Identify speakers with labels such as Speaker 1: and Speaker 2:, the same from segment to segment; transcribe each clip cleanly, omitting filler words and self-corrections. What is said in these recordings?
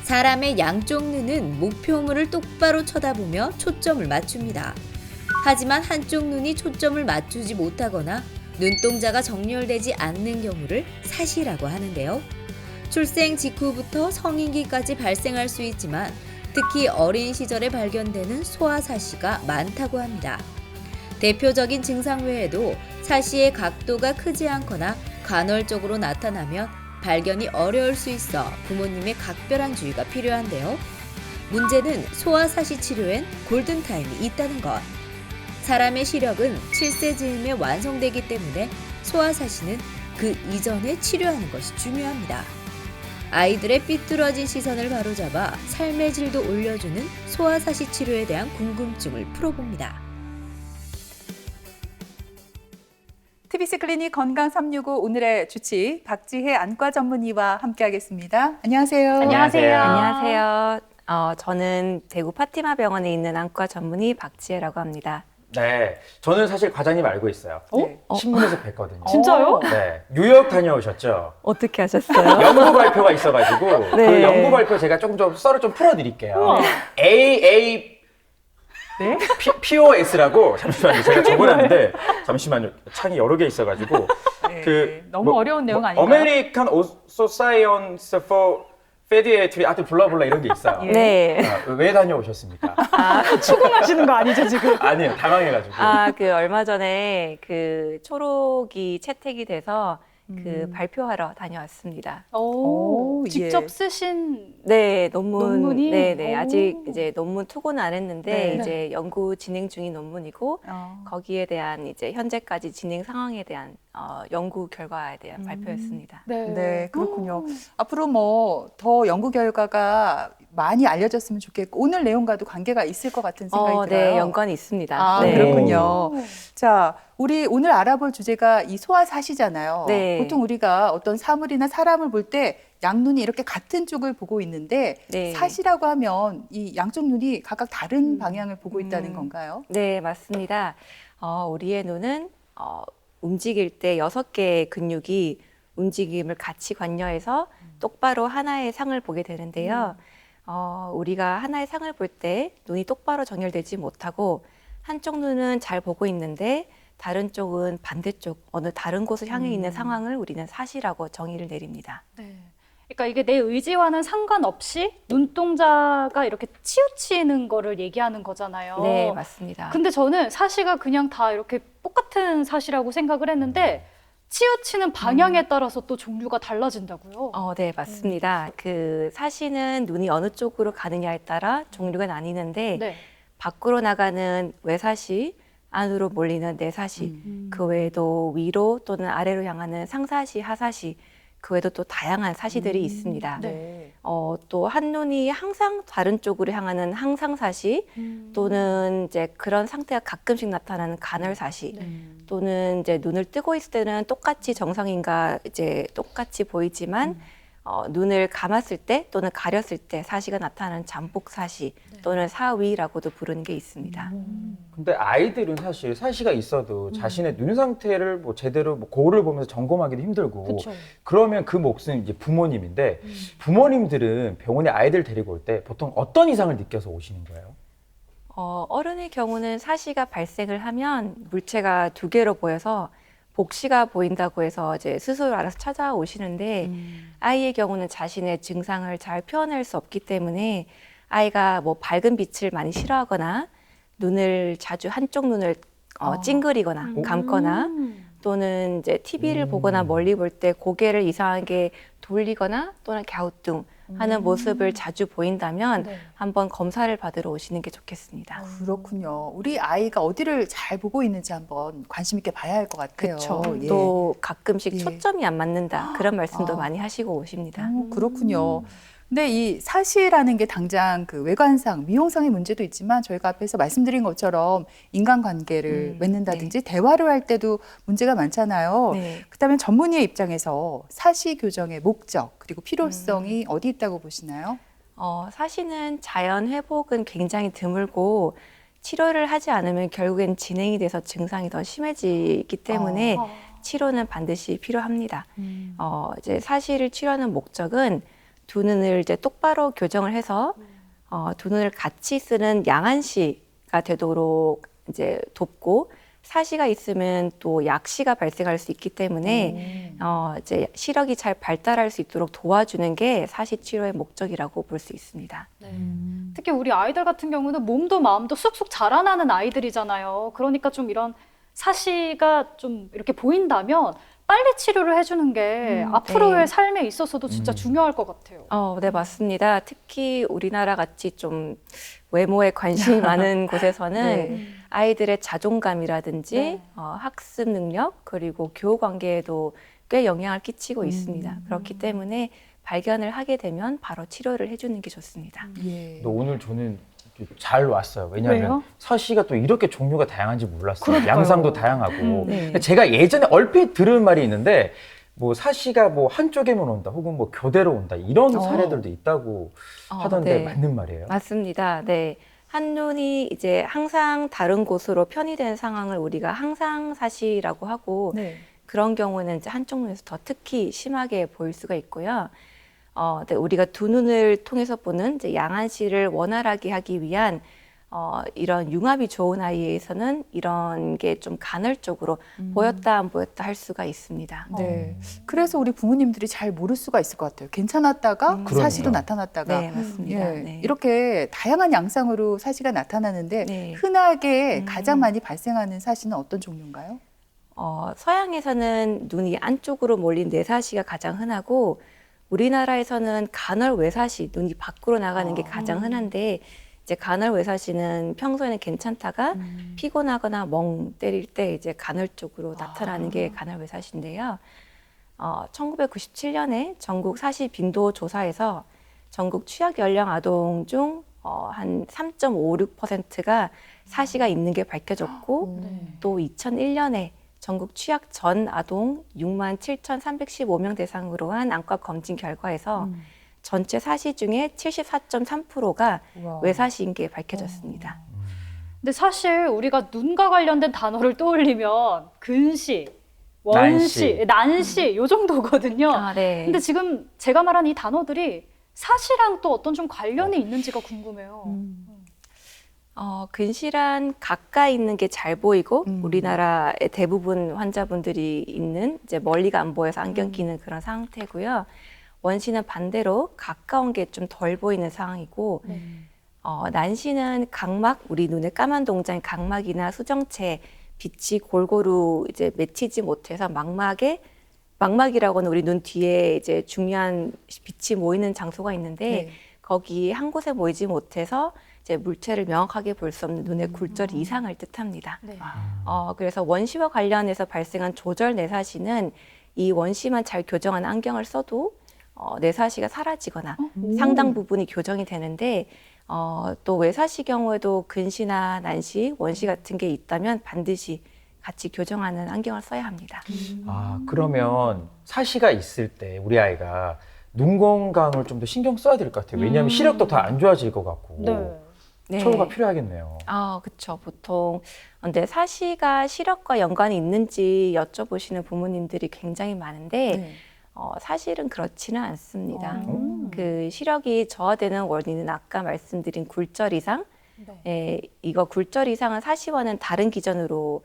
Speaker 1: 사람의 양쪽 눈은 목표물을 똑바로 쳐다보며 초점을 맞춥니다. 하지만 한쪽 눈이 초점을 맞추지 못하거나 눈동자가 정렬되지 않는 경우를 사시라고 하는데요. 출생 직후부터 성인기까지 발생할 수 있지만 특히 어린 시절에 발견되는 소아사시가 많다고 합니다. 대표적인 증상 외에도 사시의 각도가 크지 않거나 간헐적으로 나타나면 발견이 어려울 수 있어 부모님의 각별한 주의가 필요한데요. 문제는 소아사시 치료엔 골든타임이 있다는 것. 사람의 시력은 7세 즈음에 완성되기 때문에 소아사시는 그 이전에 치료하는 것이 중요합니다. 아이들의 삐뚤어진 시선을 바로잡아 삶의 질도 올려주는 소아사시 치료에 대한 궁금증을 풀어봅니다.
Speaker 2: TBC 클리닉 건강 365 오늘의 주치 박지혜 안과 전문의와 함께하겠습니다. 안녕하세요.
Speaker 3: 안녕하세요.
Speaker 4: 안녕하세요. 저는 대구 파티마 병원에 있는 안과 전문의 박지혜라고 합니다.
Speaker 3: 네, 저는 사실 과장님 알고 있어요.
Speaker 2: 네.
Speaker 3: 신문에서 뵀거든요.
Speaker 2: 진짜요?
Speaker 3: 네, 뉴욕 다녀오셨죠?
Speaker 4: 어떻게 하셨어요?
Speaker 3: 연구 발표가 있어가지고
Speaker 4: 네.
Speaker 3: 그 연구 발표 제가 조금 좀 썰을 좀 풀어드릴게요. AA
Speaker 2: 네?
Speaker 3: POS라고 잠시만요. 제가 적어놨는데 잠시만요. 창이 여러 개 있어가지고
Speaker 2: 네, 너무 어려운 내용 아닌가요?
Speaker 3: American Society for Pediatry 하여튼 블라블라 이런 게 있어요.
Speaker 2: 예.
Speaker 4: 네.
Speaker 3: 왜 다녀오셨습니까?
Speaker 2: 추궁하시는 거 아니죠 지금?
Speaker 3: 아니요, 당황해가지고.
Speaker 4: 얼마 전에 그 초록이 채택이 돼서 그 발표하러 다녀왔습니다.
Speaker 2: 오,
Speaker 5: 직접
Speaker 2: 예.
Speaker 5: 쓰신
Speaker 4: 네,
Speaker 5: 논문이?
Speaker 4: 네네.
Speaker 5: 오.
Speaker 4: 아직 이제 논문 투고는 안 했는데
Speaker 2: 네.
Speaker 4: 이제 연구 진행 중인 논문이고 거기에 대한 이제 현재까지 진행 상황에 대한 연구 결과에 대한 발표였습니다.
Speaker 2: 네, 그렇군요. 앞으로 뭐 더 연구 결과가 많이 알려졌으면 좋겠고 오늘 내용과도 관계가 있을 것 같은 생각이 들어요.
Speaker 4: 네, 연관이 있습니다.
Speaker 2: 아,
Speaker 4: 네.
Speaker 2: 그렇군요. 자, 우리 오늘 알아볼 주제가 이 소아사시잖아요.
Speaker 4: 네.
Speaker 2: 보통 우리가 어떤 사물이나 사람을 볼 때 양눈이 이렇게 같은 쪽을 보고 있는데
Speaker 4: 네.
Speaker 2: 사시라고 하면 이 양쪽 눈이 각각 다른 방향을 보고 있다는 건가요?
Speaker 4: 네, 맞습니다. 우리의 눈은 움직일 때 6개의 근육이 움직임을 같이 관여해서 똑바로 하나의 상을 보게 되는데요. 우리가 하나의 상을 볼 때 눈이 똑바로 정렬되지 못하고 한쪽 눈은 잘 보고 있는데 다른 쪽은 반대쪽 어느 다른 곳을 향해 있는 상황을 우리는 사시라고 정의를 내립니다.
Speaker 5: 네. 그러니까 이게 내 의지와는 상관없이 눈동자가 이렇게 치우치는 거를 얘기하는 거잖아요.
Speaker 4: 네, 맞습니다.
Speaker 5: 근데 저는 사시가 그냥 다 이렇게 똑같은 사시라고 생각을 했는데 치우치는 방향에 따라서 또 종류가 달라진다고요?
Speaker 4: 네, 맞습니다. 그 사시는 눈이 어느 쪽으로 가느냐에 따라 종류가 나뉘는데
Speaker 5: 네.
Speaker 4: 밖으로 나가는 외사시, 안으로 몰리는 내사시, 그 외에도 위로 또는 아래로 향하는 상사시, 하사시, 그 외에도 또 다양한 사시들이 있습니다.
Speaker 2: 네.
Speaker 4: 또 한눈이 항상 다른 쪽으로 향하는 항상사시, 또는 이제 그런 상태가 가끔씩 나타나는 간헐사시, 또는 이제 눈을 뜨고 있을 때는 똑같이 정상인과 이제 똑같이 보이지만 눈을 감았을 때 또는 가렸을 때 사시가 나타나는 잠복사시 또는 사위라고도 부르는 게 있습니다.
Speaker 3: 근데 아이들은 사실 사시가 있어도 자신의 눈 상태를 뭐 제대로 뭐 거울을 보면서 점검하기도 힘들고
Speaker 5: 그쵸.
Speaker 3: 그러면 그 몫은 이제 부모님인데 부모님들은 병원에 아이들 데리고 올 때 보통 어떤 이상을 느껴서 오시는 거예요?
Speaker 4: 어른의 경우는 사시가 발생을 하면 물체가 2개로 보여서 복시가 보인다고 해서 이제 스스로 알아서 찾아오시는데 아이의 경우는 자신의 증상을 잘 표현할 수 없기 때문에 아이가 뭐 밝은 빛을 많이 싫어하거나 눈을 자주 한쪽 눈을 찡그리거나 감거나 또는 이제 TV를 보거나 멀리 볼 때 고개를 이상하게 돌리거나 또는 갸우뚱 하는 모습을 자주 보인다면
Speaker 5: 네.
Speaker 4: 한번 검사를 받으러 오시는 게 좋겠습니다.
Speaker 2: 그렇군요. 우리 아이가 어디를 잘 보고 있는지 한번 관심 있게 봐야 할 것 같아요.
Speaker 4: 그렇죠.
Speaker 2: 예.
Speaker 4: 또 가끔씩
Speaker 2: 예.
Speaker 4: 초점이 안 맞는다 그런 말씀도 많이 하시고 오십니다.
Speaker 2: 그렇군요. 근데 이 사시라는 게 당장 그 외관상, 미용상의 문제도 있지만 저희가 앞에서 말씀드린 것처럼 인간관계를 맺는다든지 대화를 할 때도 문제가 많잖아요.
Speaker 4: 네.
Speaker 2: 그렇다면 전문의의 입장에서 사시 교정의 목적 그리고 필요성이 어디 있다고 보시나요?
Speaker 4: 사시는 자연 회복은 굉장히 드물고 치료를 하지 않으면 결국엔 진행이 돼서 증상이 더 심해지기 때문에 치료는 반드시 필요합니다. 이제 사시를 치료하는 목적은 두 눈을 이제 똑바로 교정을 해서 두 눈을 같이 쓰는 양안시가 되도록 이제 돕고, 사시가 있으면 또 약시가 발생할 수 있기 때문에 이제 시력이 잘 발달할 수 있도록 도와주는 게 사시 치료의 목적이라고 볼 수 있습니다.
Speaker 5: 특히 우리 아이들 같은 경우는 몸도 마음도 쑥쑥 자라나는 아이들이잖아요. 그러니까 좀 이런 사시가 좀 이렇게 보인다면 빨리 치료를 해주는 게 앞으로의
Speaker 4: 네.
Speaker 5: 삶에 있어서도 진짜 중요할 것 같아요.
Speaker 4: 네, 맞습니다. 특히 우리나라 같이 좀 외모에 관심이 많은 곳에서는
Speaker 2: 네.
Speaker 4: 아이들의 자존감이라든지
Speaker 5: 네.
Speaker 4: 학습 능력, 그리고 교우 관계에도 꽤 영향을 끼치고 있습니다. 그렇기 때문에 발견을 하게 되면 바로 치료를 해주는 게 좋습니다.
Speaker 2: 예.
Speaker 3: 근데 오늘 저는 잘 왔어요. 왜냐하면
Speaker 5: 왜요?
Speaker 3: 사시가 또 이렇게 종류가 다양한지 몰랐어요.
Speaker 5: 그러니까요.
Speaker 3: 양상도 다양하고.
Speaker 4: 네.
Speaker 3: 근데 제가 예전에 얼핏 들은 말이 있는데 뭐 사시가 뭐 한쪽에만 온다, 혹은 뭐 교대로 온다, 이런 사례들도 있다고 하던데
Speaker 4: 네.
Speaker 3: 맞는 말이에요?
Speaker 4: 맞습니다. 네. 한눈이 이제 항상 다른 곳으로 편의된 상황을 우리가 항상사시라고 하고,
Speaker 2: 네.
Speaker 4: 그런 경우는 이제 한쪽 눈에서 더 특히 심하게 보일 수가 있고요. 네, 우리가 두 눈을 통해서 보는 이제 양안시를 원활하게 하기 위한 이런 융합이 좋은 아이에서는 이런 게 좀 간헐적으로 보였다 안 보였다 할 수가 있습니다.
Speaker 2: 네. 그래서 우리 부모님들이 잘 모를 수가 있을 것 같아요. 괜찮았다가
Speaker 3: 그러네요.
Speaker 2: 사시도 나타났다가.
Speaker 4: 네, 맞습니다.
Speaker 2: 예,
Speaker 4: 네.
Speaker 2: 이렇게 다양한 양상으로 사시가 나타나는데
Speaker 4: 네.
Speaker 2: 흔하게 가장 많이 발생하는 사시는 어떤 종류인가요?
Speaker 4: 서양에서는 눈이 안쪽으로 몰린 내사시가 가장 흔하고, 우리나라에서는 간헐 외사시, 눈이 밖으로 나가는 게 가장 흔한데, 이제 간헐 외사시는 평소에는 괜찮다가 피곤하거나 멍 때릴 때 이제 간헐적으로 나타나는 게 간헐 외사시인데요. 1997년에 전국 사시 빈도 조사에서 전국 취약 연령 아동 중 한 3.56%가 사시가 있는 게 밝혀졌고, 또 2001년에 전국 취약 전 아동 67,315명 대상으로 한 안과 검진 결과에서 전체 사시 중에 74.3%가
Speaker 2: 우와.
Speaker 4: 외사시인 게 밝혀졌습니다.
Speaker 5: 근데 사실 우리가 눈과 관련된 단어를 떠올리면 근시, 원시, 난시 요 정도거든요.
Speaker 4: 네.
Speaker 5: 근데 지금 제가 말한 이 단어들이 사시랑 또 어떤 좀 관련이 있는지가 궁금해요.
Speaker 4: 근시란 가까이 있는 게 잘 보이고, 우리나라의 대부분 환자분들이 있는 이제 멀리가 안 보여서 안경 끼는 그런 상태고요. 원시는 반대로 가까운 게 좀 덜 보이는 상황이고, 난시는 각막, 우리 눈의 까만 동자인 각막이나 수정체 빛이 골고루 이제 맺히지 못해서 망막이라고는 우리 눈 뒤에 이제 중요한 빛이 모이는 장소가 있는데,
Speaker 2: 네.
Speaker 4: 거기 한 곳에 모이지 못해서 이제 물체를 명확하게 볼 수 없는 눈의 굴절이 이상을 뜻합니다.
Speaker 5: 네.
Speaker 4: 그래서 원시와 관련해서 발생한 조절 내사시는 이 원시만 잘 교정한 안경을 써도 내사시가 사라지거나 상당 부분이 교정이 되는데, 또 외사시 경우에도 근시나 난시, 원시 같은 게 있다면 반드시 같이 교정하는 안경을 써야 합니다.
Speaker 3: 그러면 사시가 있을 때 우리 아이가 눈 건강을 좀 더 신경 써야 될 것 같아요. 왜냐하면 시력도 더 안 좋아질 것 같고.
Speaker 5: 네.
Speaker 3: 치료가 필요하겠네요.
Speaker 4: 그렇죠. 보통 근데 사시가 시력과 연관이 있는지 여쭤보시는 부모님들이 굉장히 많은데,
Speaker 2: 네.
Speaker 4: 사실은 그렇지는 않습니다. 그 시력이 저하되는 원인은 아까 말씀드린 굴절 이상, 이거 굴절 이상은 사시와는 다른 기전으로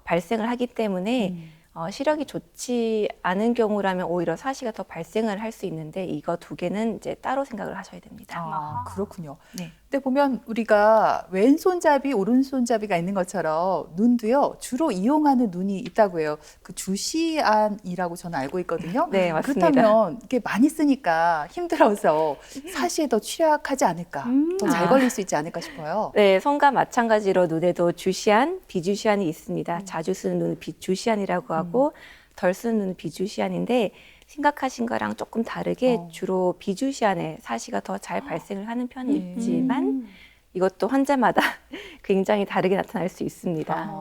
Speaker 4: 발생을 하기 때문에 시력이 좋지 않은 경우라면 오히려 사시가 더 발생을 할 수 있는데, 이거 두 개는 이제 따로 생각을 하셔야 됩니다.
Speaker 2: 그렇군요.
Speaker 4: 네.
Speaker 2: 근데 보면 우리가 왼손잡이, 오른손잡이가 있는 것처럼 눈도요, 주로 이용하는 눈이 있다고 해요. 그 주시안이라고 저는 알고 있거든요.
Speaker 4: 네, 맞습니다.
Speaker 2: 그렇다면 이게 많이 쓰니까 힘들어서 사시에 더 취약하지 않을까, 더 잘 걸릴 수 있지 않을까 싶어요.
Speaker 4: 네, 손과 마찬가지로 눈에도 주시안, 비주시안이 있습니다. 자주 쓰는 눈은 주시안이라고 하고, 덜 쓰는 눈은 비주시안인데, 생각하신 거랑 조금 다르게 주로 비주시안에 사시가 더 잘 발생을 하는 편이 있지만, 이것도 환자마다 굉장히 다르게 나타날 수 있습니다.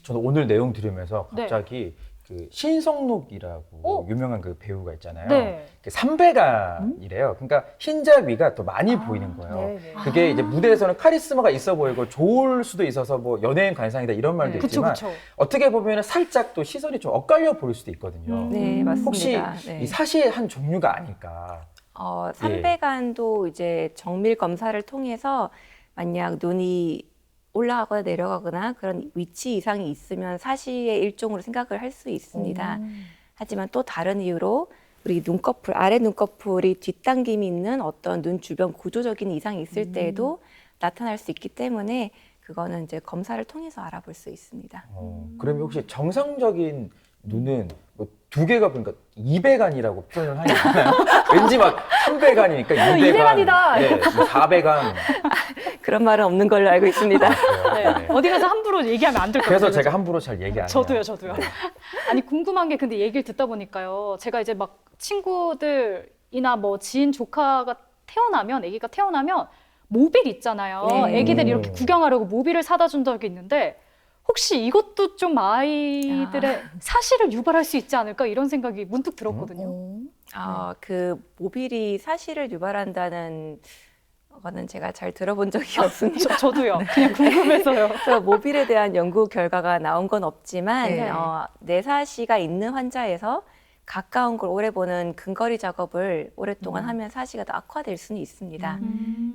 Speaker 3: 저는 오늘 내용 들으면서
Speaker 5: 네.
Speaker 3: 갑자기 그 신성록이라고 유명한 그 배우가 있잖아요.
Speaker 5: 네.
Speaker 3: 그 삼배간이래요. 그러니까 흰자위가 더 많이 보이는 거예요. 그게 이제 무대에서는 카리스마가 있어 보이고 좋을 수도 있어서 뭐 연예인 관상이다 이런 말도
Speaker 5: 그쵸,
Speaker 3: 있지만,
Speaker 5: 그쵸.
Speaker 3: 어떻게 보면 살짝 또 시선이 좀 엇갈려 보일 수도 있거든요.
Speaker 4: 네, 맞습니다.
Speaker 3: 혹시
Speaker 4: 네.
Speaker 3: 이 사시의 한 종류가 아닐까.
Speaker 4: 삼배간도 이제 정밀 검사를 통해서 만약 눈이 올라가거나 내려가거나 그런 위치 이상이 있으면 사시의 일종으로 생각을 할 수 있습니다. 하지만 또 다른 이유로 우리 눈꺼풀, 아래 눈꺼풀이 뒷당김이 있는 어떤 눈 주변 구조적인 이상이 있을 때에도 나타날 수 있기 때문에 그거는 이제 검사를 통해서 알아볼 수 있습니다.
Speaker 3: 그러면 혹시 정상적인 눈은 뭐 두 개가 보니까 2배간이라고 표현을 하니까 왠지 막 3배간이니까 2배간,
Speaker 5: 2배간이다.
Speaker 3: 네, 뭐 4배간.
Speaker 4: 그런 말은 없는 걸로 알고 있습니다.
Speaker 5: 네. 어디 가서 함부로 얘기하면 안 될 것 같아요.
Speaker 3: 그래서 제가 함부로 잘 얘기 안 해요.
Speaker 5: 저도요. 아니 궁금한 게 근데 얘기를 듣다 보니까요. 제가 이제 막 친구들이나 뭐 지인 조카가 태어나면 아기가 태어나면 모빌 있잖아요.
Speaker 4: 네.
Speaker 5: 아기들 이렇게 구경하려고 모빌을 사다 준 적이 있는데 혹시 이것도 좀 아이들의 사실을 유발할 수 있지 않을까 이런 생각이 문득 들었거든요.
Speaker 4: 그 모빌이 사실을 유발한다는 거는 제가 잘 들어본 적이 없습니다.
Speaker 5: 저도요. 그냥 궁금해서요.
Speaker 4: 그래서 모빌에 대한 연구 결과가 나온 건 없지만
Speaker 2: 네.
Speaker 4: 내사시가 있는 환자에서 가까운 걸 오래 보는 근거리 작업을 오랫동안 하면 사시가 더 악화될 수는 있습니다.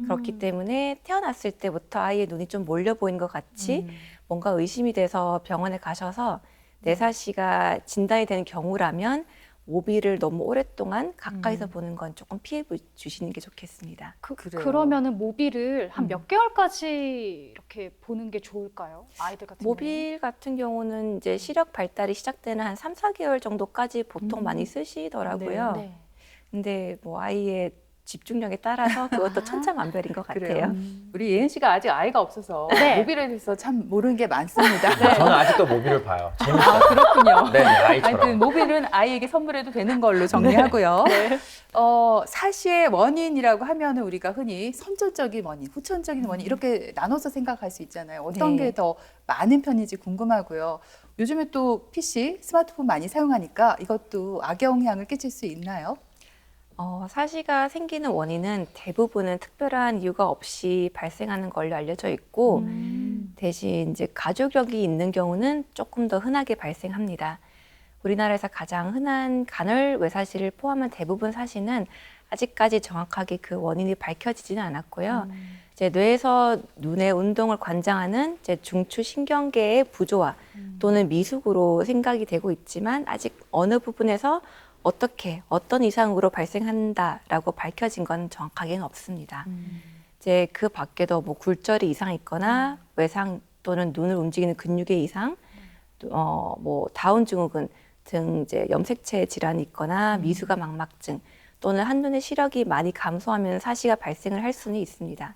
Speaker 4: 그렇기 때문에 태어났을 때부터 아이의 눈이 좀 몰려 보이는 것 같이 뭔가 의심이 돼서 병원에 가셔서 내사시가 진단이 되는 경우라면 모빌을 너무 오랫동안 가까이서 보는 건 조금 피해 주시는 게 좋겠습니다.
Speaker 2: 그래요.
Speaker 5: 그러면은 모빌을 한 몇 개월까지 이렇게 보는 게 좋을까요? 아이들 같은 경우는?
Speaker 4: 모빌 같은 경우는 이제 시력 발달이 시작되는 한 3, 4개월 정도까지 보통 많이 쓰시더라고요.
Speaker 5: 네.
Speaker 4: 근데 뭐 아이의 집중력에 따라서 그것도 천차만별인 것 같아요.
Speaker 2: 그래요. 우리 예은 씨가 아직 아이가 없어서
Speaker 5: 네.
Speaker 2: 모빌에 대해서 참 모르는 게 많습니다.
Speaker 3: 저는 아직도 모빌을 봐요. 재밌어요.
Speaker 2: 아, 그렇군요.
Speaker 3: 네, 아이처럼.
Speaker 2: 하여튼 모빌은 아이에게 선물해도 되는 걸로 정리하고요.
Speaker 5: 네.
Speaker 2: 사시의 원인이라고 하면은 우리가 흔히 선천적인 원인, 후천적인 원인 이렇게 나눠서 생각할 수 있잖아요. 어떤
Speaker 4: 네.
Speaker 2: 게 더 많은 편인지 궁금하고요. 요즘에 또 PC, 스마트폰 많이 사용하니까 이것도 악영향을 끼칠 수 있나요?
Speaker 4: 사시가 생기는 원인은 대부분은 특별한 이유가 없이 발생하는 걸로 알려져 있고 대신 이제 가족력이 있는 경우는 조금 더 흔하게 발생합니다. 우리나라에서 가장 흔한 간헐 외사시를 포함한 대부분 사시는 아직까지 정확하게 그 원인이 밝혀지지는 않았고요. 이제 뇌에서 눈의 운동을 관장하는 이제 중추 신경계의 부조화 또는 미숙으로 생각이 되고 있지만 아직 어느 부분에서 어떻게 어떤 이상으로 발생한다라고 밝혀진 건 정확하게는 없습니다. 이제 그 밖에도 뭐 굴절이 이상 있거나 외상 또는 눈을 움직이는 근육의 이상, 뭐 다운 증후군 등 이제 염색체 질환이 있거나 미수가 망막증 또는 한눈의 시력이 많이 감소하면 사시가 발생을 할 수는 있습니다.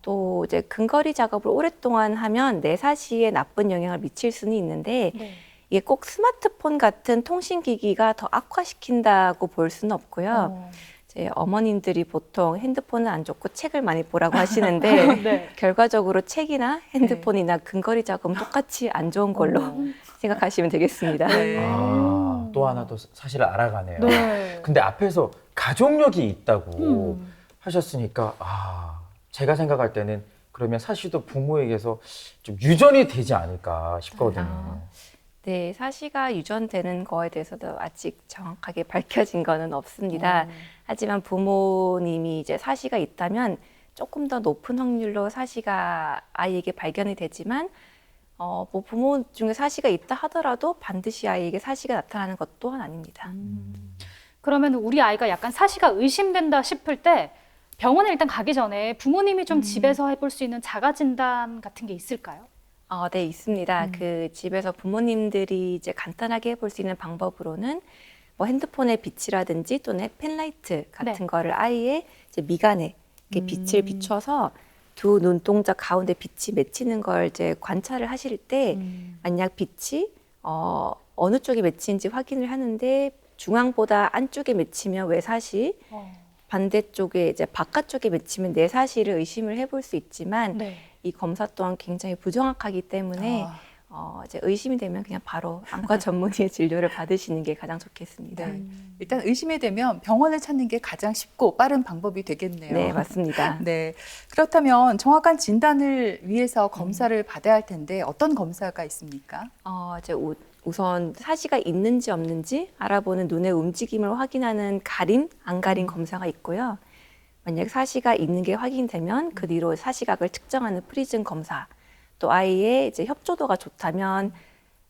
Speaker 4: 또 이제 근거리 작업을 오랫동안 하면 내사시에 나쁜 영향을 미칠 수는 있는데
Speaker 5: 네.
Speaker 4: 이게 꼭 스마트폰 같은 통신기기가 더 악화시킨다고 볼 수는 없고요. 이제 어머님들이 보통 핸드폰은 안 좋고 책을 많이 보라고 하시는데
Speaker 5: 네.
Speaker 4: 결과적으로 책이나 핸드폰이나 근거리 작업은 똑같이 안 좋은 걸로 생각하시면 되겠습니다.
Speaker 2: 네.
Speaker 3: 또 하나 더 사실을 알아가네요.
Speaker 5: 네.
Speaker 3: 근데 앞에서 가족력이 있다고 하셨으니까 제가 생각할 때는 그러면 사시도 부모에게서 좀 유전이 되지 않을까 싶거든요.
Speaker 4: 네, 사시가 유전되는 거에 대해서도 아직 정확하게 밝혀진 거는 없습니다. 하지만 부모님이 이제 사시가 있다면 조금 더 높은 확률로 사시가 아이에게 발견이 되지만 뭐 부모 중에 사시가 있다 하더라도 반드시 아이에게 사시가 나타나는 것 또한 아닙니다.
Speaker 5: 그러면 우리 아이가 약간 사시가 의심된다 싶을 때 병원에 일단 가기 전에 부모님이 좀 집에서 해볼 수 있는 자가 진단 같은 게 있을까요?
Speaker 4: 네, 있습니다. 그 집에서 부모님들이 이제 간단하게 해볼 수 있는 방법으로는 뭐 핸드폰의 빛이라든지 또는 펜라이트 같은 거를 아이의 이제 미간에 이렇게 빛을 비춰서 두 눈동자 가운데 빛이 맺히는 걸 이제 관찰을 하실 때 만약 빛이 어느 쪽에 맺힌지 확인을 하는데 중앙보다 안쪽에 맺히면 외사시, 반대쪽에 이제 바깥쪽에 맺히면 내사시를 의심을 해볼 수 있지만
Speaker 5: 네.
Speaker 4: 이 검사 또한 굉장히 부정확하기 때문에 이제 의심이 되면 그냥 바로 안과 전문의의 진료를 받으시는 게 가장 좋겠습니다.
Speaker 2: 네. 일단 의심이 되면 병원을 찾는 게 가장 쉽고 빠른 방법이 되겠네요.
Speaker 4: 네, 맞습니다.
Speaker 2: 네. 그렇다면 정확한 진단을 위해서 검사를 받아야 할 텐데 어떤 검사가 있습니까?
Speaker 4: 이제 우선 사시가 있는지 없는지 알아보는 눈의 움직임을 확인하는 가림, 안 가림 검사가 있고요. 만약 사시가 있는 게 확인되면 그 뒤로 사시각을 측정하는 프리즘 검사, 또 아이의 이제 협조도가 좋다면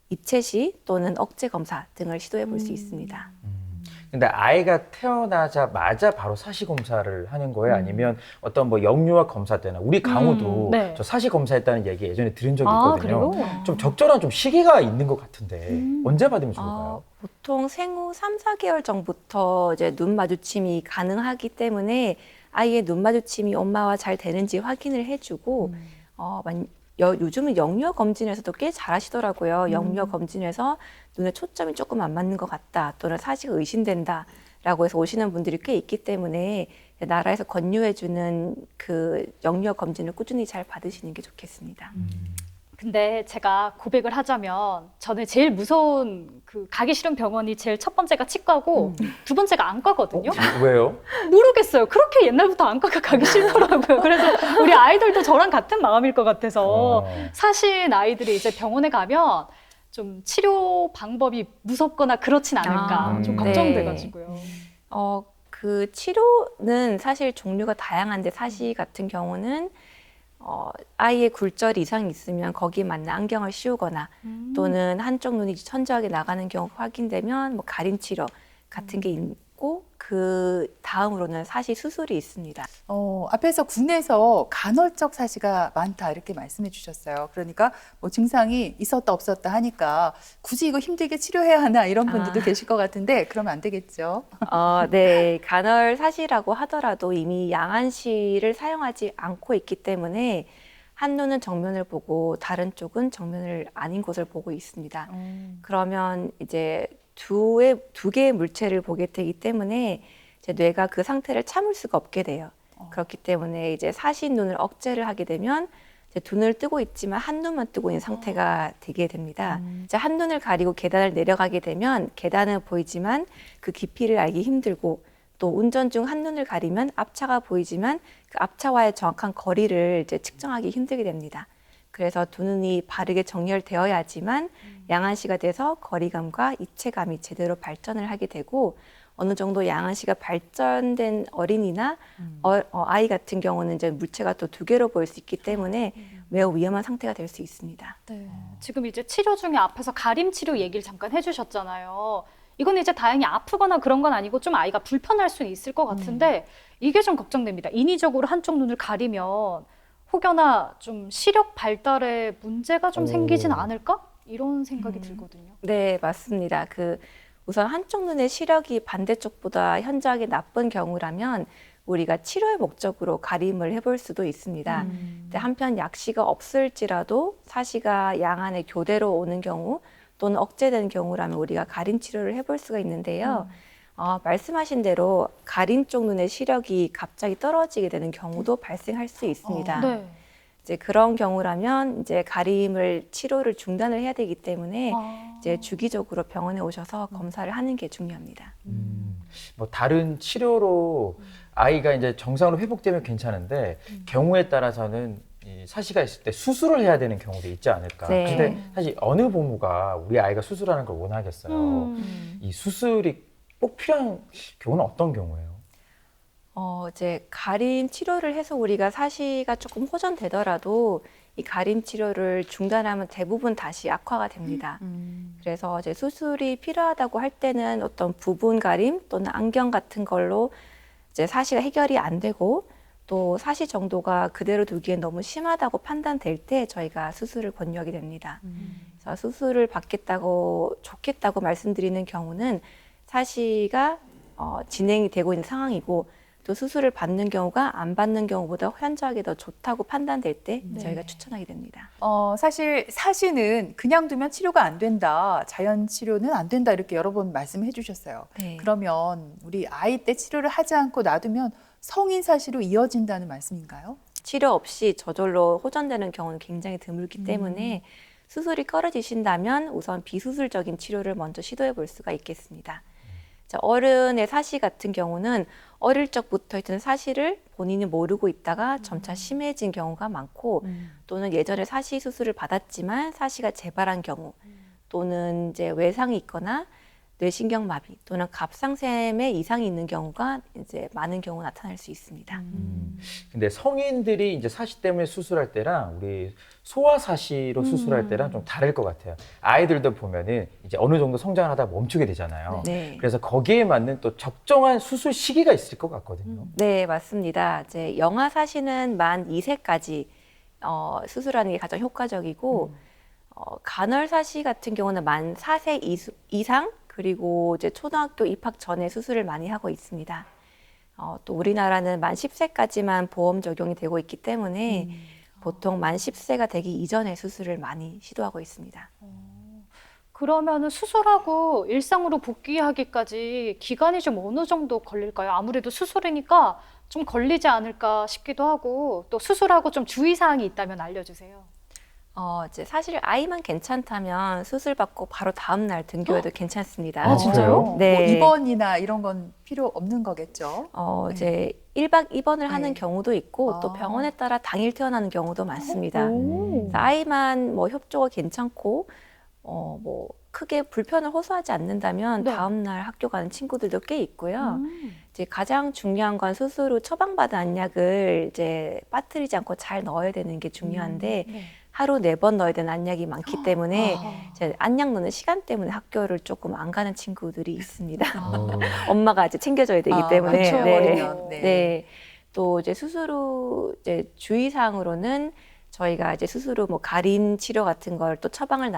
Speaker 4: 입체시 또는 억제 검사 등을 시도해 볼 수 있습니다.
Speaker 3: 근데 아이가 태어나자마자 바로 사시 검사를 하는 거예요? 아니면 어떤 뭐 영유아 검사 때나 우리 강우도
Speaker 5: 네.
Speaker 3: 저 사시 검사했다는 얘기 예전에 들은 적이
Speaker 5: 아,
Speaker 3: 있거든요.
Speaker 5: 그래요?
Speaker 3: 좀 적절한 좀 시기가 있는 것 같은데 언제 받으면 좋을까요?
Speaker 4: 보통 생후 3, 4개월 전부터 이제 눈 마주침이 가능하기 때문에 아이의 눈 마주침이 엄마와 잘 되는지 확인을 해주고 요즘은 영유아 검진에서도 꽤 잘하시더라고요. 영유아 검진에서 눈에 초점이 조금 안 맞는 것 같다 또는 사시가 의심된다라고 해서 오시는 분들이 꽤 있기 때문에 나라에서 권유해주는 그 영유아 검진을 꾸준히 잘 받으시는 게 좋겠습니다.
Speaker 5: 근데 제가 고백을 하자면 저는 제일 무서운 그 가기 싫은 병원이 제일 첫 번째가 치과고 두 번째가 안과거든요.
Speaker 3: 왜요?
Speaker 5: 모르겠어요. 그렇게 옛날부터 안과가 가기 싫더라고요. 그래서 우리 아이들도 저랑 같은 마음일 것 같아서 사실 아이들이 이제 병원에 가면 좀 치료 방법이 무섭거나 그렇진 않을까 좀 걱정돼가지고요.
Speaker 4: 그 치료는 사실 종류가 다양한데 사시 같은 경우는 아이의 굴절 이상이 있으면 거기에 맞는 안경을 씌우거나 또는 한쪽 눈이 천저하게 나가는 경우가 확인되면 뭐 가림 치료 같은 게 있고 그 다음으로는 사시 수술이 있습니다.
Speaker 2: 앞에서 군에서 간헐적 사시가 많다 이렇게 말씀해 주셨어요. 그러니까 뭐 증상이 있었다 없었다 하니까 굳이 이거 힘들게 치료해야 하나 이런 분들도 계실 것 같은데 그러면 안 되겠죠.
Speaker 4: 네, 간헐 사시라고 하더라도 이미 양안시를 사용하지 않고 있기 때문에 한 눈은 정면을 보고 다른 쪽은 정면을 아닌 곳을 보고 있습니다. 그러면 이제 두 개의 물체를 보게 되기 때문에 이제 뇌가 그 상태를 참을 수가 없게 돼요. 그렇기 때문에 이제 사시 눈을 억제를 하게 되면 이제 두 눈을 뜨고 있지만 한 눈만 뜨고 있는 상태가 되게 됩니다. 이제 한 눈을 가리고 계단을 내려가게 되면 계단은 보이지만 그 깊이를 알기 힘들고 또 운전 중 한 눈을 가리면 앞차가 보이지만 그 앞차와의 정확한 거리를 이제 측정하기 힘들게 됩니다. 그래서 두 눈이 바르게 정렬되어야지만 양안시가 돼서 거리감과 입체감이 제대로 발전을 하게 되고 어느 정도 양안시가 발전된 어린이나 아이 같은 경우는 이제 물체가 또 두 개로 보일 수 있기 때문에 매우 위험한 상태가 될 수 있습니다.
Speaker 5: 네. 지금 이제 치료 중에 앞에서 가림 치료 얘기를 잠깐 해주셨잖아요. 이건 이제 다행히 아프거나 그런 건 아니고 좀 아이가 불편할 수는 있을 것 같은데 이게 좀 걱정됩니다. 인위적으로 한쪽 눈을 가리면 혹여나 좀 시력 발달에 문제가 좀 생기진 않을까? 이런 생각이 들거든요.
Speaker 4: 네, 맞습니다. 우선 한쪽 눈의 시력이 반대쪽보다 현저하게 나쁜 경우라면 우리가 치료의 목적으로 가림을 해볼 수도 있습니다. 근데 한편 약시가 없을지라도 사시가 양안의 교대로 오는 경우 또는 억제되는 경우라면 우리가 가림 치료를 해볼 수가 있는데요. 말씀하신 대로 가림 쪽 눈의 시력이 갑자기 떨어지게 되는 경우도 발생할 수 있습니다.
Speaker 5: 네.
Speaker 4: 이제 그런 경우라면 이제 가림을 치료를 중단을 해야 되기 때문에 이제 주기적으로 병원에 오셔서 검사를 하는 게 중요합니다.
Speaker 3: 뭐 다른 치료로 아이가 이제 정상으로 회복되면 괜찮은데 경우에 따라서는 이 사시가 있을 때 수술을 해야 되는 경우도 있지 않을까.
Speaker 4: 네.
Speaker 3: 근데 사실 어느 부모가 우리 아이가 수술하는 걸 원하겠어요. 이 수술이 꼭 필요한 경우는 어떤 경우예요?
Speaker 4: 이제 가림 치료를 해서 우리가 사시가 조금 호전되더라도 이 가림 치료를 중단하면 대부분 다시 악화가 됩니다. 그래서 이제 수술이 필요하다고 할 때는 어떤 부분 가림 또는 안경 같은 걸로 이제 사시가 해결이 안 되고 또 사시 정도가 그대로 두기엔 너무 심하다고 판단될 때 저희가 수술을 권유하게 됩니다. 그래서 수술을 받겠다고 좋겠다고 말씀드리는 경우는 사시가 진행이 되고 있는 상황이고 또 수술을 받는 경우가 안 받는 경우보다 현저하게 더 좋다고 판단될 때 저희가 추천하게 됩니다.
Speaker 2: 사실 사시는 그냥 두면 치료가 안 된다, 자연 치료는 안 된다 이렇게 여러 번 말씀해 주셨어요.
Speaker 4: 네.
Speaker 2: 그러면 우리 아이 때 치료를 하지 않고 놔두면 성인 사시로 이어진다는 말씀인가요?
Speaker 4: 치료 없이 저절로 호전되는 경우는 굉장히 드물기 때문에 수술이 꺼려지신다면 우선 비수술적인 치료를 먼저 시도해 볼 수가 있겠습니다. 자, 어른의 사시 같은 경우는 어릴 적부터 있던 사시를 본인이 모르고 있다가 점차 심해진 경우가 많고 또는 예전에 사시 수술을 받았지만 사시가 재발한 경우 또는 이제 외상이 있거나 뇌신경마비 또는 갑상샘에 이상이 있는 경우가 이제 많은 경우 나타날 수 있습니다.
Speaker 3: 근데 성인들이 이제 사시 때문에 수술할 때랑 우리 소아사시로 수술할 때랑 좀 다를 것 같아요. 아이들도 보면은 이제 어느 정도 성장을 하다 멈추게 되잖아요.
Speaker 4: 네.
Speaker 3: 그래서 거기에 맞는 또 적정한 수술 시기가 있을 것 같거든요.
Speaker 4: 네, 맞습니다. 이제 영아사시는 만 2세까지 수술하는 게 가장 효과적이고 간헐사시 같은 경우는 만 4세 이상 그리고 이제 초등학교 입학 전에 수술을 많이 하고 있습니다. 또 우리나라는 만 10세까지만 보험 적용이 되고 있기 때문에 보통 만 10세가 되기 이전에 수술을 많이 시도하고 있습니다.
Speaker 5: 그러면은 수술하고 일상으로 복귀하기까지 기간이 좀 어느 정도 걸릴까요? 아무래도 수술이니까 좀 걸리지 않을까 싶기도 하고 또 수술하고 좀 주의사항이 있다면 알려주세요.
Speaker 4: 이제 사실 아이만 괜찮다면 수술 받고 바로 다음 날 등교해도 괜찮습니다.
Speaker 3: 아, 진짜요?
Speaker 4: 네.
Speaker 2: 뭐 입원이나 이런 건 필요 없는 거겠죠?
Speaker 4: 이제 1박 입원을 하는
Speaker 2: 네.
Speaker 4: 경우도 있고 또
Speaker 2: 아.
Speaker 4: 병원에 따라 당일 퇴원하는 경우도 많습니다.
Speaker 2: 오.
Speaker 4: 그래서 아이만 뭐 협조가 괜찮고 뭐 크게 불편을 호소하지 않는다면
Speaker 5: 네.
Speaker 4: 다음 날 학교 가는 친구들도 꽤 있고요. 이제 가장 중요한 건 수술 후 처방받은 안약을 이제 빠뜨리지 않고 잘 넣어야 되는 게 중요한데
Speaker 5: 네.
Speaker 4: 하루 4번 넣어야 되는 안약이 많기 때문에
Speaker 2: 아.
Speaker 4: 이제 안약 넣는 시간 때문에 학교를 조금 안 가는 친구들이 있습니다.
Speaker 3: 어.
Speaker 4: 엄마가 이제 챙겨줘야 되기 때문에.
Speaker 5: 그렇죠.
Speaker 4: 네.
Speaker 2: 어리면.
Speaker 4: 네. 또 이제 수술 후 이제 주의사항으로는 저희가 이제 수술 후 뭐 가림 치료 같은 걸 또 처방을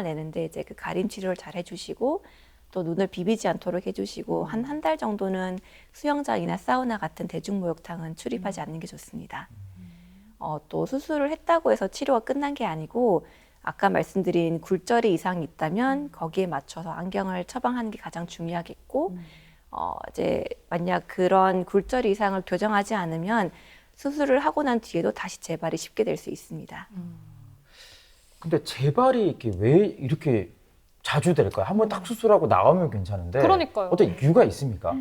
Speaker 4: 내는데 이제 그 가림 치료를 잘 해주시고 또 눈을 비비지 않도록 해주시고 한 달 정도는 수영장이나 사우나 같은 대중목욕탕은 출입하지 않는 게 좋습니다. 또 수술을 했다고 해서 치료가 끝난 게 아니고 아까 말씀드린 굴절이 이상이 있다면 거기에 맞춰서 안경을 처방하는 게 가장 중요하겠고 이제 만약 그런 굴절 이상을 교정하지 않으면 수술을 하고 난 뒤에도 다시 재발이 쉽게 될 수 있습니다.
Speaker 3: 근데 재발이 이렇게 왜 이렇게 자주 될까요? 한번 딱 수술하고 나오면 괜찮은데
Speaker 5: 그러니까요.
Speaker 3: 어떤 이유가 있습니까?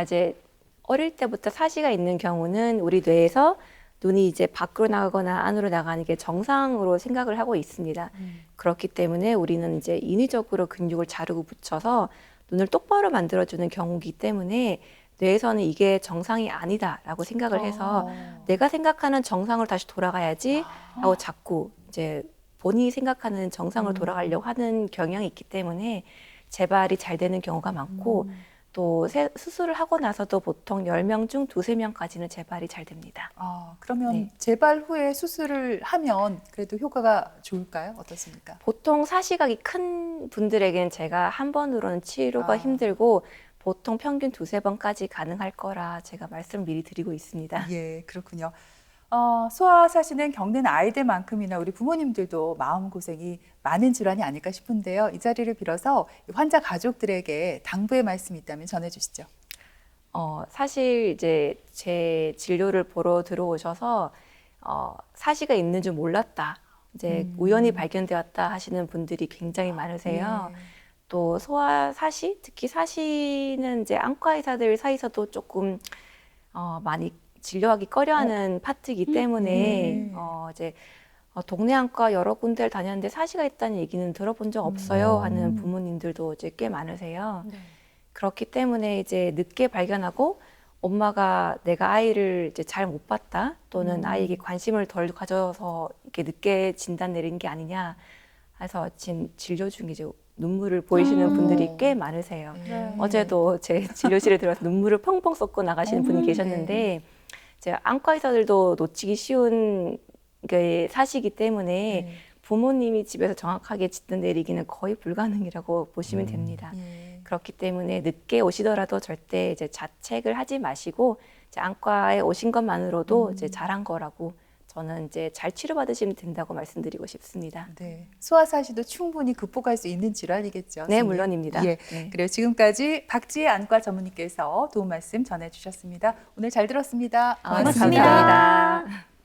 Speaker 4: 이제 어릴 때부터 사시가 있는 경우는 우리 뇌에서 눈이 이제 밖으로 나가거나 안으로 나가는 게 정상으로 생각을 하고 있습니다. 그렇기 때문에 우리는 이제 인위적으로 근육을 자르고 붙여서 눈을 똑바로 만들어주는 경우이기 때문에 뇌에서는 이게 정상이 아니다라고 생각을 해서 내가 생각하는 정상으로 다시 돌아가야지 하고 자꾸 이제 본인이 생각하는 정상으로 돌아가려고 하는 경향이 있기 때문에 재발이 잘 되는 경우가 많고 또 수술을 하고 나서도 보통 10명 중 2~3명까지는 재발이 잘 됩니다.
Speaker 2: 그러면
Speaker 4: 네.
Speaker 2: 재발 후에 수술을 하면 그래도 효과가 좋을까요? 어떻습니까?
Speaker 4: 보통 사시각이 큰 분들에게는 제가 한 번으로는 치료가 힘들고 보통 평균 2~3번까지 가능할 거라 제가 말씀을 미리 드리고 있습니다.
Speaker 2: 예, 그렇군요. 소아사시는 겪는 아이들만큼이나 우리 부모님들도 마음고생이 많은 질환이 아닐까 싶은데요. 이 자리를 빌어서 환자 가족들에게 당부의 말씀이 있다면 전해주시죠.
Speaker 4: 사실 이제 제 진료를 보러 들어오셔서 사시가 있는 줄 몰랐다. 이제 우연히 발견되었다 하시는 분들이 굉장히 많으세요.
Speaker 2: 예.
Speaker 4: 또 소아사시, 특히 사시는 이제 안과 의사들 사이에서도 조금 많이 진료하기 꺼려하는 파트이기 때문에 이제 동네 안과 여러 군데를 다녔는데 사시가 있다는 얘기는 들어본 적 없어요 하는 부모님들도 이제 꽤 많으세요.
Speaker 5: 네.
Speaker 4: 그렇기 때문에 이제 늦게 발견하고 엄마가 내가 아이를 이제 잘 못 봤다 또는 아이에게 관심을 덜 가져서 이렇게 늦게 진단 내린 게 아니냐 해서 진료 중에 이제 눈물을 보이시는 분들이 꽤 많으세요.
Speaker 5: 네.
Speaker 4: 어제도 제 진료실에 들어와서 눈물을 펑펑 쏟고 나가시는 분이 계셨는데 이제 안과 의사들도 놓치기 쉬운 게 사시기 때문에 부모님이 집에서 정확하게 진단 내리기는 거의 불가능이라고 보시면 됩니다. 그렇기 때문에 늦게 오시더라도 절대 이제 자책을 하지 마시고 이제 안과에 오신 것만으로도 이제 잘한 거라고 저는 이제 잘 치료받으시면 된다고 말씀드리고 싶습니다.
Speaker 2: 네, 소아사시도 충분히 극복할 수 있는 질환이겠죠.
Speaker 4: 네,
Speaker 2: 선생님?
Speaker 4: 물론입니다.
Speaker 2: 예.
Speaker 4: 네.
Speaker 2: 그리고 지금까지 박지혜 안과 전문의께서 도움 말씀 전해주셨습니다. 오늘 잘 들었습니다.
Speaker 5: 고맙습니다.
Speaker 4: 감사합니다.